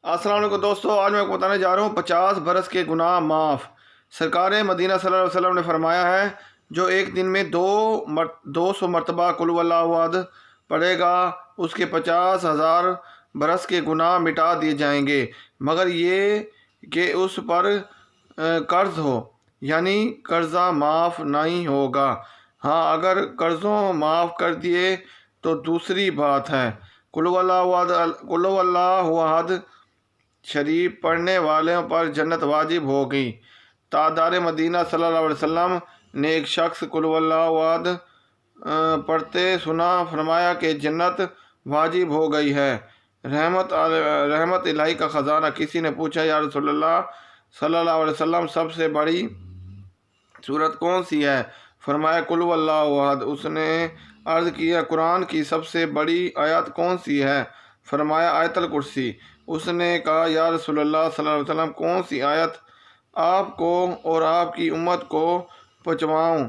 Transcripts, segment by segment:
السلام علیکم دوستو، آج میں آپ کو بتانے جا رہا ہوں 50 برس کے گناہ معاف۔ سرکار مدینہ صلی اللہ علیہ وسلم نے فرمایا ہے جو ایک دن میں 200 مرتبہ قل هو اللہ احد پڑھے گا اس کے 50,000 برس کے گناہ مٹا دیے جائیں گے، مگر یہ کہ اس پر قرض ہو، یعنی قرضہ معاف نہیں ہوگا۔ ہاں، اگر قرضوں معاف کر دیے تو دوسری بات ہے۔ قل هو اللہ احد شریف پڑھنے والوں پر جنت واجب ہو گئی۔ تاجدار مدینہ صلی اللہ علیہ وسلم نے ایک شخص قل هو اللہ احد پڑھتے سنا، فرمایا کہ جنت واجب ہو گئی ہے۔ رحمت الہی کا خزانہ۔ کسی نے پوچھا یا رسول اللہ صلی اللہ علیہ وسلم سب سے بڑی سورت کون سی ہے؟ فرمایا قل هو اللہ احد۔ اس نے عرض کیا قرآن کی سب سے بڑی آیت کون سی ہے؟ فرمایا آیت الکرسی۔ اس نے کہا یا رسول اللہ صلی اللہ علیہ وسلم کون سی آیت آپ کو اور آپ کی امت کو پہنچواؤں؟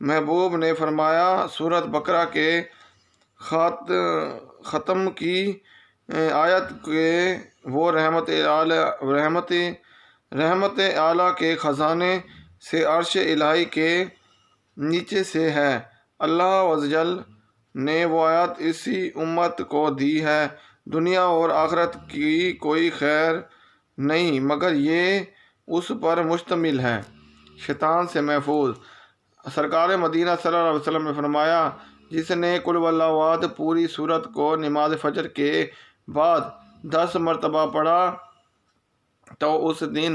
محبوب نے فرمایا سورۃ بقرہ کے ختم کی آیت کہ وہ رحمت اعلیٰ کے خزانے سے عرش الہی کے نیچے سے ہے۔ اللہ عزوجل نے وہ آیت اسی امت کو دی ہے۔ دنیا اور آخرت کی کوئی خیر نہیں مگر یہ اس پر مشتمل ہے۔ شیطان سے محفوظ۔ سرکار مدینہ صلی اللہ علیہ وسلم نے فرمایا جس نے قل هو اللہ احد پوری سورت کو نماز فجر کے بعد 10 مرتبہ پڑھا تو اس دن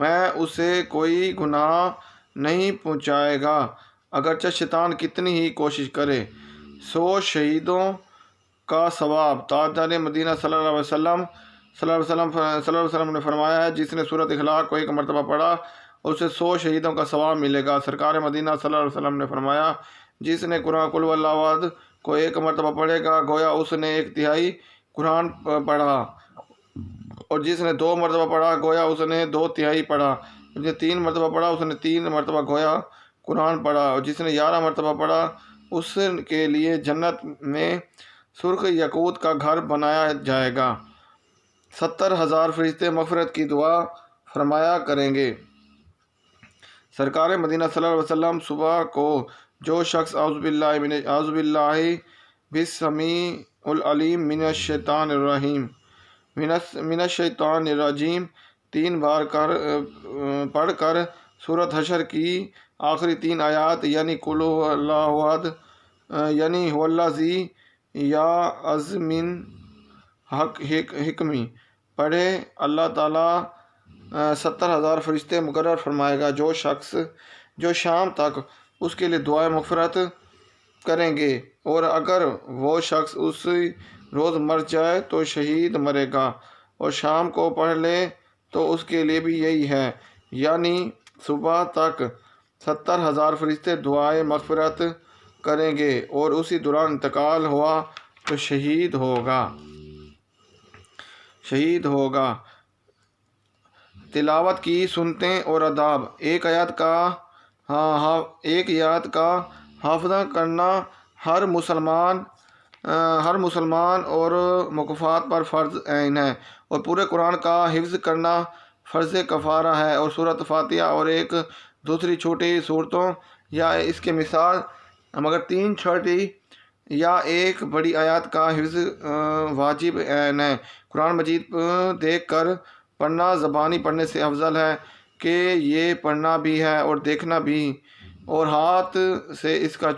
میں اسے کوئی گناہ نہیں پہنچائے گا، اگرچہ شیطان کتنی ہی کوشش کرے۔ 100 شہیدوں کا ثواب۔ تاجدار مدینہ صلی اللہ علیہ وسلم نے فرمایا ہے جس نے سورۃ اخلاص کو 1 مرتبہ پڑھا اسے 100 شہیدوں کا ثواب ملے گا۔ سرکار مدینہ صلی اللہ علیہ وسلم نے فرمایا جس نے قرآن قل هو اللہ احد کو 1 مرتبہ پڑھے گا گویا اس نے 1/3 قرآن پڑھا، اور جس نے 2 مرتبہ پڑھا گویا اس نے 2/3 پڑھا، جس نے 3 مرتبہ پڑھا اس نے 3 مرتبہ گویا قرآن پڑھا، اور جس نے 11 مرتبہ پڑھا اس کے لیے جنت میں سرخ یاقوت کا گھر بنایا جائے گا۔ 70,000 فرشتے مغفرت کی دعا فرمایا کریں گے۔ سرکار مدینہ صلی اللہ علیہ وسلم صبح کو جو شخص اعوذ باللہ بالسمیع العلیم من الشیطان الرجیم 3 بار پڑھ کر سورۃ حشر کی آخری 3 آیات یعنی قل هو اللہ احد یعنی هو الذی یا عظمن حکمی پڑھے، اللہ تعالیٰ 70,000 فرشتے مقرر فرمائے گا جو شام تک اس کے لیے دعائے مغفرت کریں گے، اور اگر وہ شخص اس روز مر جائے تو شہید مرے گا، اور شام کو پڑھ لے تو اس کے لیے بھی یہی ہے، یعنی صبح تک 70,000 فرشتے دعائے مغفرت کریں گے، اور اسی دوران انتقال ہوا تو شہید ہوگا۔ تلاوت کی سنتیں اور آداب۔ ایک آیت کا حافظہ کرنا ہر مسلمان اور مکفات پر فرض عین ہے، اور پورے قرآن کا حفظ کرنا فرض کفارہ ہے، اور سورۃ فاتحہ اور ایک دوسری چھوٹی صورتوں یا اس کے مثال مگر 3 چھوٹی یا ایک بڑی آیات کا حفظ واجب عین ہے۔ قرآن مجید دیکھ کر پڑھنا زبانی پڑھنے سے افضل ہے کہ یہ پڑھنا بھی ہے اور دیکھنا بھی، اور ہاتھ سے اس کا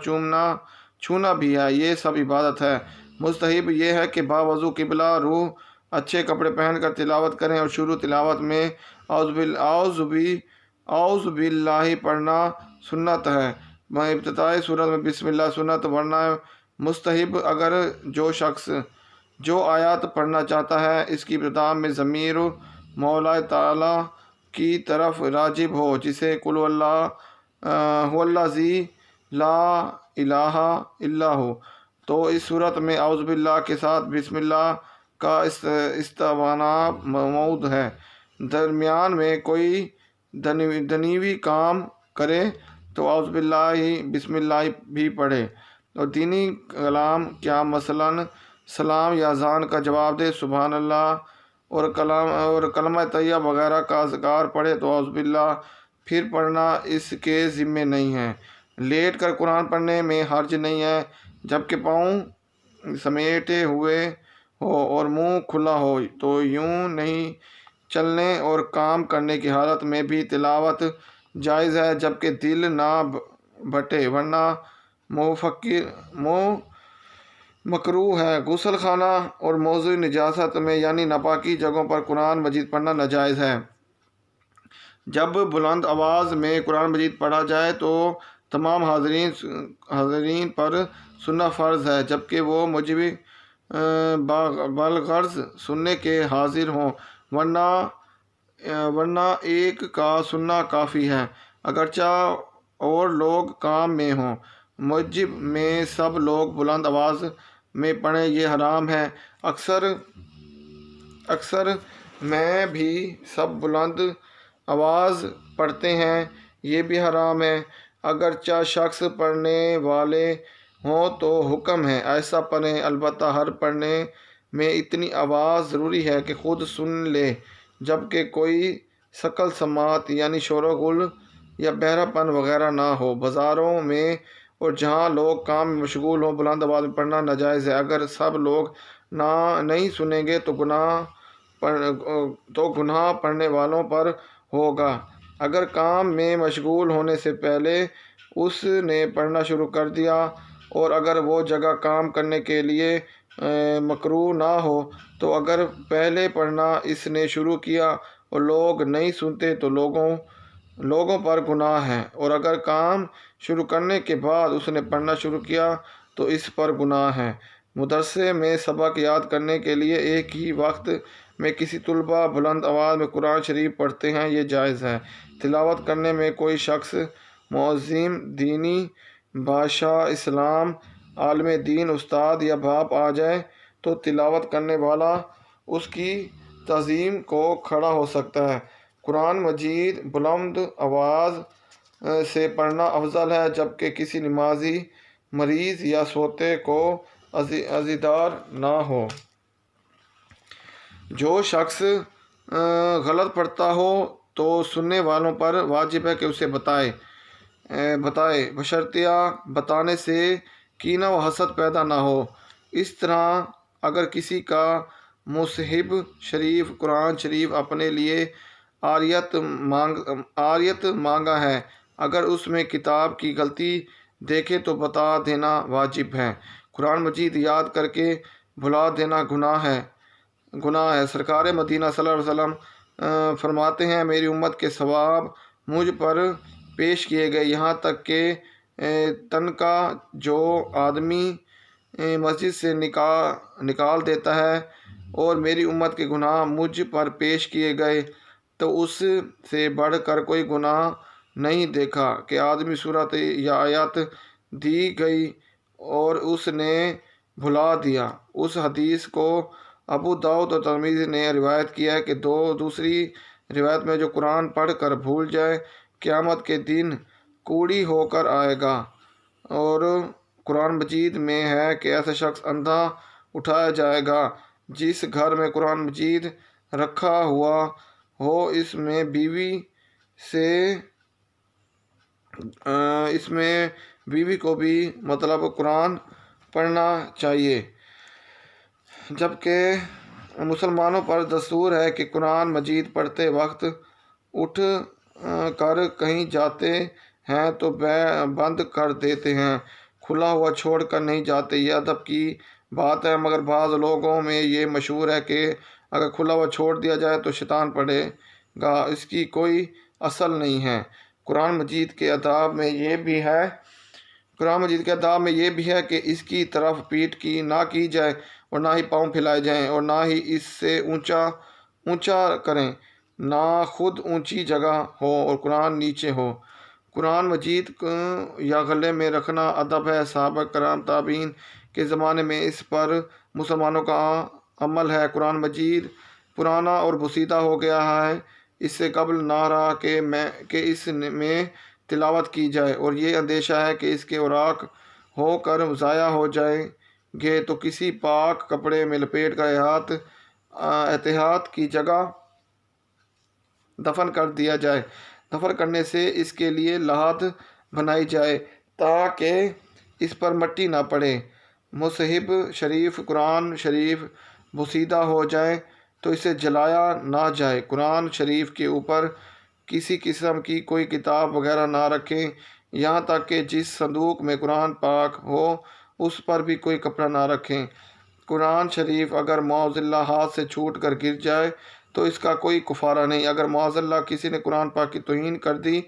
چھونا بھی ہے، یہ سب عبادت ہے۔ مستحب یہ ہے کہ باوضو قبلہ روح اچھے کپڑے پہن کر تلاوت کریں، اور شروع تلاوت میں اعوذ باللہ پڑھنا سنت ہے۔ ابتدائی صورت میں بسم اللہ سنت ورنہ مستحب۔ اگر جو شخص جو آیات پڑھنا چاہتا ہے اس کی ابتدا میں ضمیر مولا تعالیٰ کی طرف راجع ہو، جسے قل هو الذی لا الہ الا ہو، تو اس صورت میں اعوذ باللہ کے ساتھ بسم اللہ کا استعانہ موجود ہے۔ درمیان میں کوئی دنیوی کام کرے تو اعوذ باللہ بسم اللہ بھی پڑھے، اور دینی کلام کیا مثلاً سلام یا اذان کا جواب دے، سبحان اللہ اور کلمہ طیبہ وغیرہ کا اذکار پڑھے تو اعوذ باللہ پھر پڑھنا اس کے ذمے نہیں ہے۔ لیٹ کر قرآن پڑھنے میں حرج نہیں ہے، جبکہ پاؤں سمیٹے ہوئے ہو اور منہ کھلا ہو تو یوں نہیں چلنے اور کام کرنے کی حالت میں بھی تلاوت جائز ہے، جبکہ دل نہ بٹے ورنہ مکروہ ہے۔ غسل خانہ اور موضوع نجاست میں یعنی ناپاکی جگہوں پر قرآن مجید پڑھنا ناجائز ہے۔ جب بلند آواز میں قرآن مجید پڑھا جائے تو تمام حاضرین پر سننا فرض ہے، جبکہ وہ مجب بالغرض سننے کے حاضر ہوں، ورنہ ایک کا سننا کافی ہے، اگرچہ اور لوگ کام میں ہوں۔ مسجد میں سب لوگ بلند آواز میں پڑھیں یہ حرام ہے۔ اکثر میں بھی سب بلند آواز پڑھتے ہیں، یہ بھی حرام ہے۔ اگرچہ شخص پڑھنے والے ہوں تو حکم ہے ایسا پڑھیں، البتہ ہر پڑھنے میں اتنی آواز ضروری ہے کہ خود سن لے، جبکہ کوئی ثقل سماعت یعنی شور و غل یا بہرا پن وغیرہ نہ ہو۔ بازاروں میں اور جہاں لوگ کام میں مشغول ہوں بلند آواز میں پڑھنا ناجائز ہے۔ اگر سب لوگ نہیں سنیں گے تو گناہ پڑھنے والوں پر ہوگا۔ اگر کام میں مشغول ہونے سے پہلے اس نے پڑھنا شروع کر دیا اور اگر وہ جگہ کام کرنے کے لیے مکروہ نہ ہو تو اگر پہلے پڑھنا اس نے شروع کیا اور لوگ نہیں سنتے تو لوگوں پر گناہ ہے، اور اگر کام شروع کرنے کے بعد اس نے پڑھنا شروع کیا تو اس پر گناہ ہے۔ مدرسے میں سبق یاد کرنے کے لیے ایک ہی وقت میں کسی طلبہ بلند آواز میں قرآن شریف پڑھتے ہیں، یہ جائز ہے۔ تلاوت کرنے میں کوئی شخص معظم، دینی، بادشاہ اسلام، عالم دین، استاد یا باپ آ جائے تو تلاوت کرنے والا اس کی تعظیم کو کھڑا ہو سکتا ہے۔ قرآن مجید بلند آواز سے پڑھنا افضل ہے، جبکہ کسی نمازی، مریض یا سوتے کو عزیدار نہ ہو۔ جو شخص غلط پڑھتا ہو تو سننے والوں پر واجب ہے کہ اسے بتائے، بشرطیہ بتانے سے کینہ و حسد پیدا نہ ہو۔ اس طرح اگر کسی کا مصحف شریف قرآن شریف اپنے لیے عاریت مانگا ہے، اگر اس میں کتاب کی غلطی دیکھے تو بتا دینا واجب ہے۔ قرآن مجید یاد کر کے بھلا دینا گناہ ہے۔ سرکار مدینہ صلی اللہ علیہ وسلم فرماتے ہیں میری امت کے ثواب مجھ پر پیش کیے گئے، یہاں تک کہ تنکا جو آدمی مسجد سے نکال دیتا ہے، اور میری امت کے گناہ مجھ پر پیش کیے گئے تو اس سے بڑھ کر کوئی گناہ نہیں دیکھا کہ آدمی صورت یا آیت دی گئی اور اس نے بھلا دیا۔ اس حدیث کو ابو داؤد اور ترمذی نے روایت کیا ہے کہ دوسری روایت میں جو قرآن پڑھ کر بھول جائے قیامت کے دن کوڑی ہو کر آئے گا، اور قرآن مجید میں ہے کہ ایسا شخص اندھا اٹھایا جائے گا جس گھر میں قرآن مجید رکھا ہوا ہو، اس میں بیوی کو بھی مطلب قرآن پڑھنا چاہیے، جبکہ مسلمانوں پر دستور ہے کہ قرآن مجید پڑھتے وقت اٹھ کر کہیں جاتے ہیں تو بند کر دیتے ہیں، کھلا ہوا چھوڑ کر نہیں جاتے۔ یہ ادب کی بات ہے، مگر بعض لوگوں میں یہ مشہور ہے کہ اگر کھلا ہوا چھوڑ دیا جائے تو شیطان پڑھے گا، اس کی کوئی اصل نہیں ہے۔ قرآن مجید کے آداب میں یہ بھی ہے کہ اس کی طرف پیٹ نہ کی جائے اور نہ ہی پاؤں پھیلائے جائیں اور نہ ہی اس سے اونچا کریں، نہ خود اونچی جگہ ہو اور قرآن نیچے ہو۔ قرآن مجید یا گلے میں رکھنا ادب ہے۔ صحابہ کرام تابعین کے زمانے میں اس پر مسلمانوں کا عمل ہے۔ قرآن مجید پرانا اور بوسیدہ ہو گیا ہے، اس سے قبل نہ رہا کہ اس میں تلاوت کی جائے، اور یہ اندیشہ ہے کہ اس کے اوراق ہو کر ضائع ہو جائیں گے تو کسی پاک کپڑے میں لپیٹ کر احتیاط کی جگہ دفن کر دیا جائے۔ دفن کرنے سے اس کے لیے لحد بنائی جائے تاکہ اس پر مٹی نہ پڑے۔ مصحف شریف، قرآن شریف بوسیدہ ہو جائے تو اسے جلایا نہ جائے۔ قرآن شریف کے اوپر کسی قسم کی کوئی کتاب وغیرہ نہ رکھیں، یہاں تک کہ جس صندوق میں قرآن پاک ہو اس پر بھی کوئی کپڑا نہ رکھیں۔ قرآن شریف اگر معاذ اللہ ہاتھ سے چھوٹ کر گر جائے تو اس کا کوئی کفارہ نہیں۔ اگر معاذ اللہ کسی نے قرآن پاک کی توہین کر دی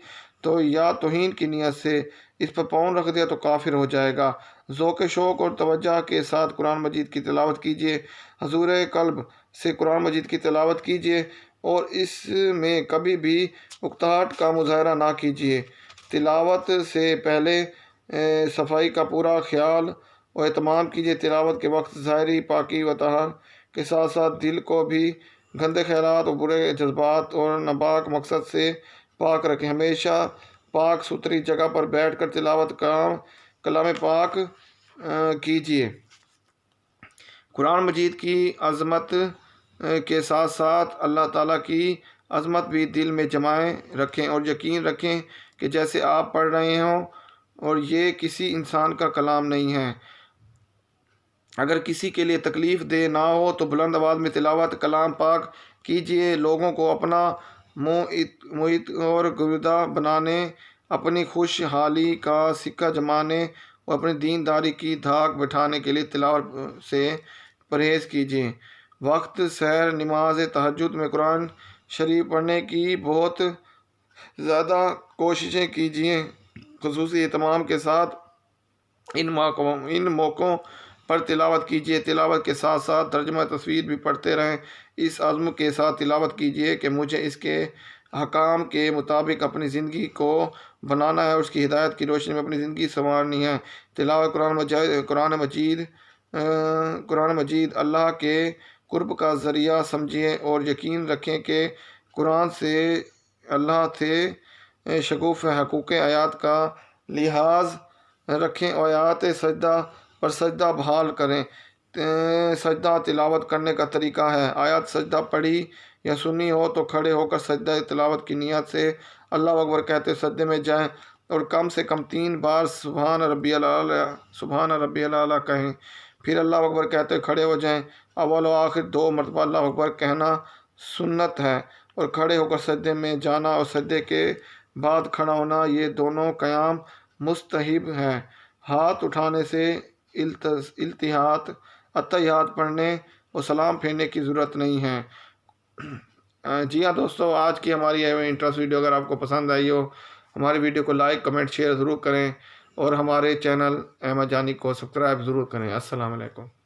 تو یا توہین کی نیت سے اس پر پاؤں رکھ دیا تو کافر ہو جائے گا۔ ذوق شوق اور توجہ کے ساتھ قرآن مجید کی تلاوت کیجیے، حضور قلب سے قرآن مجید کی تلاوت کیجیے اور اس میں کبھی بھی اکتاہٹ کا مظاہرہ نہ کیجیے۔ تلاوت سے پہلے صفائی کا پورا خیال و اہتمام کیجیے۔ تلاوت کے وقت ظاہری پاکی و طہر کے ساتھ ساتھ دل کو بھی گندے خیالات اور برے جذبات اور ناپاک مقصد سے پاک رکھیں۔ ہمیشہ پاک ستھری جگہ پر بیٹھ کر تلاوت کلام پاک کیجیے۔ قرآن مجید کی عظمت کے ساتھ ساتھ اللہ تعالیٰ کی عظمت بھی دل میں جمائے رکھیں اور یقین رکھیں کہ جیسے آپ پڑھ رہے ہوں اور یہ کسی انسان کا کلام نہیں ہے۔ اگر کسی کے لیے تکلیف دہ نہ ہو تو بلند آواز میں تلاوت کلام پاک کیجیے۔ لوگوں کو اپنا معیت اور گرویدہ بنانے، اپنی خوشحالی کا سکہ جمانے اور اپنی دینداری کی دھاک بٹھانے کے لیے تلاوت سے پرہیز کیجیے۔ وقت سحر نماز تہجد میں قرآن شریف پڑھنے کی بہت زیادہ کوششیں کیجیے۔ خصوصی اہتمام کے ساتھ ان موقعوں پر تلاوت کیجیے۔ تلاوت کے ساتھ ساتھ ترجمہ تصویر بھی پڑھتے رہیں۔ اس عزم کے ساتھ تلاوت کیجیے کہ مجھے اس کے احکام کے مطابق اپنی زندگی کو بنانا ہے اور اس کی ہدایت کی روشنی میں اپنی زندگی سنوارنی ہے۔ تلاوت قرآن مجید اللہ کے قرب کا ذریعہ سمجھیں اور یقین رکھیں کہ قرآن سے اللہ سے شگوف حقوق آیات کا لحاظ رکھیں اور آیات سجدہ پر سجدہ بحال کریں۔ سجدہ تلاوت کرنے کا طریقہ ہے: آیات سجدہ پڑھی یا سنی ہو تو کھڑے ہو کر سجدہ تلاوت کی نیت سے اللہ اکبر کہتے سجدے میں جائیں اور کم سے کم 3 بار سبحان ربی الاعلیٰ کہیں، پھر اللہ اکبر کہتے کھڑے ہو جائیں۔ اول و آخر 2 مرتبہ اللہ اکبر کہنا سنت ہے اور کھڑے ہو کر سجدے میں جانا اور سجدے کے بعد کھڑا ہونا، یہ دونوں قیام مستحب ہے۔ ہاتھ اٹھانے سے اتحیات پڑھنے اور سلام پھیرنے کی ضرورت نہیں ہے۔ جی ہاں دوستو، آج کی ہماری انٹرسٹ ویڈیو اگر آپ کو پسند آئی ہو، ہماری ویڈیو کو لائک، کمنٹ، شیئر ضرور کریں اور ہمارے چینل احمد جانی کو سبسکرائب ضرور کریں۔ السلام علیکم۔